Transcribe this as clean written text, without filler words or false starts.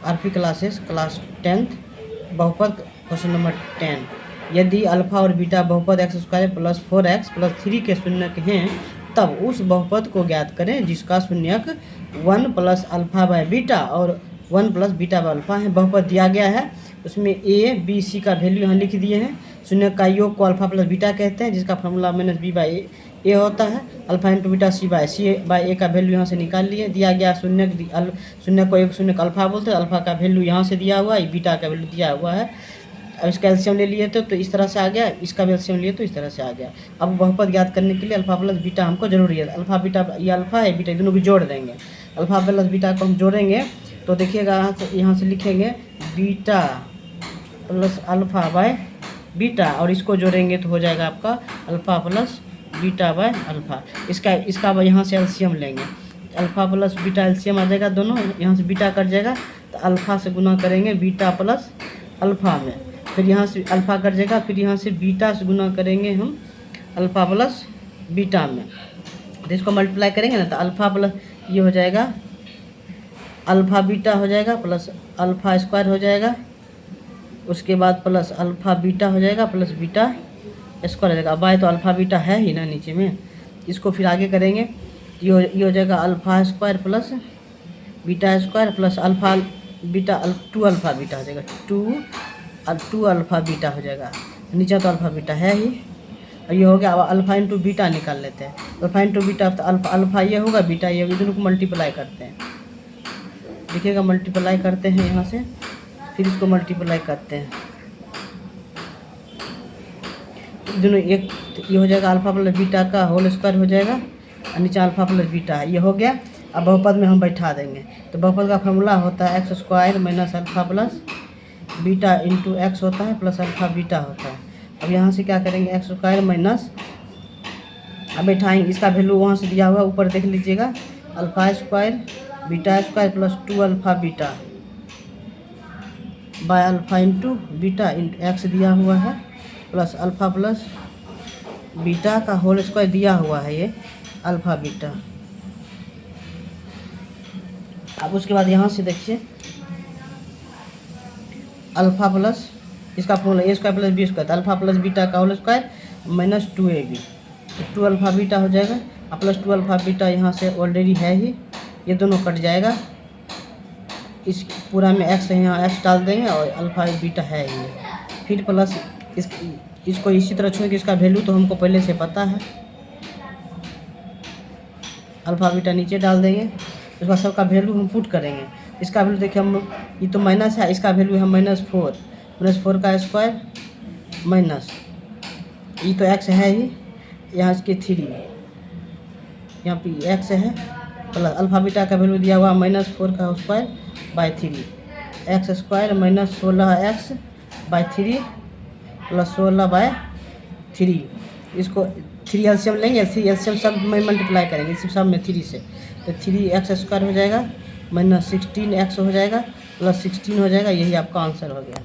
RP classes class 10th बहुपद question number 10। यदि alpha और बीटा बहुपद x² + 4x + 3 के शून्यक हैं तब उस बहुपद को ज्ञात करें जिसका शून्यक 1 + अल्फा/बीटा और 1 + बीटा/अल्फा है। बहुपद दिया गया है, उसमें a b c का वैल्यू यहाँ लिख दिए हैं। शून्यक का योग को अल्फा + बीटा कहते हैं, जिसका फॉर्मूला -b/a होता है। अल्फा × बीटा c/a का वैल्यू यहाँ से निकाल लिए। दिया गया शून्यक को एक शून्यक अल्फा बोलते हैं, अल्फा का वैल्यू यहाँ से दिया हुआ है, बीटा का वैल्यू दिया हुआ है। अब इसका एलसीएम ले लिए तो इस तरह से आ गया, इसका भी एलसीएम लिए तो इस तरह से आ गया। अब बहुपद ज्ञात करने के लिए अल्फा + बीटा हमको जरूरी है। अल्फा बीटा, ये अल्फा है बीटा, दोनों को जोड़ देंगे। अल्फा + बीटा को हम जोड़ेंगे तो देखिएगा यहाँ से लिखेंगे बीटा + अल्फा/बीटा और इसको जोड़ेंगे तो हो जाएगा आपका अल्फा + बीटा/अल्फा। इसका यहाँ से एलसीएम लेंगे। अल्फा + बीटा एलसीएम आ जाएगा दोनों, यहाँ से बीटा कट जाएगा तो अल्फा से गुना करेंगे बीटा + अल्फा में, फिर यहाँ से अल्फा कट जाएगा, फिर यहाँ से बीटा से गुना करेंगे हम अल्फा + बीटा में। तो इसको मल्टीप्लाई करेंगे ना तो अल्फा प्लस ये हो जाएगा अल्फा बीटा हो जाएगा प्लस अल्फा² हो जाएगा, उसके बाद प्लस अल्फा बीटा हो जाएगा प्लस बीटा स्क्वायर हो जाएगा। अब आए तो अल्फा बीटा है ही ना नीचे में, इसको फिर आगे करेंगे ये हो जाएगा alpha plus beta plus alpha beta 2 alpha beta हो जाएगा, 2 अल्फा बीटा हो जाएगा। नीचे तो अल्फा बीटा है ही, और ये हो गया। अब अल्फा × बीटा निकाल लेते हैं। अल्फा × बीटा तो अल्फा ये होगा, बीटा ये होगा, दोनों को मल्टीप्लाई करते हैं। देखिएगा मल्टीप्लाई करते हैं यहाँ से, फिर इसको मल्टीप्लाई करते हैं दोनों एक, ये हो जाएगा अल्फा + बीटा का होल स्क्वायर हो जाएगा और नीचे अल्फा + बीटा है, ये हो गया। अब बहुपद में हम बैठा देंगे तो बहुपद का फॉर्मूला होता है x² - अल्फा + बीटा × x होता है प्लस अल्फा बीटा होता है। अब यहाँ से क्या करेंगे x² माइनस, अब बैठाएंगे इसका वैल्यू वहाँ से दिया हुआ ऊपर देख लीजिएगा, alpha beta plus 2 alpha beta by alpha × beta x दिया हुआ है प्लस अल्फा प्लस बीटा का होल स्क्वायर दिया हुआ है ये अल्फा बीटा। अब उसके बाद यहाँ से देखिए अल्फा प्लस इसका formula a² + b² alpha + beta का होल स्क्वायर माइनस 2ab, तो 2 अल्फा बीटा हो जाएगा और प्लस 2 अल्फा बीटा यहाँ से ऑलरेडी है ही, ये दोनों कट जाएगा। इस पूरा में x है, यहाँ x डाल देंगे और अल्फा बीटा है ही, फिर प्लस इसको इसी तरह छोड़ के इसका वैल्यू तो हमको पहले से पता है, अल्फा बीटा नीचे डाल देंगे। उसके बाद सबका वैल्यू हम पुट करेंगे। इसका वैल्यू देखिए हम ये तो माइनस है, इसका वैल्यू है -4 का स्क्वायर माइनस ये तो x है ही, यहाँ इसके 3 यहाँ पे x है प्लस अल्फा बीटा का वैल्यू दिया हुआ -4 का square by 3 x² - 16x/3 plus 16/3। इसको 3 एलसीएम लेंगे, एलसीएम सब में मल्टीप्लाई करेंगे, इस सब में 3 से, तो 3x² हो जाएगा -16x हो जाएगा प्लस 16 हो जाएगा, यही आपका आंसर हो गया।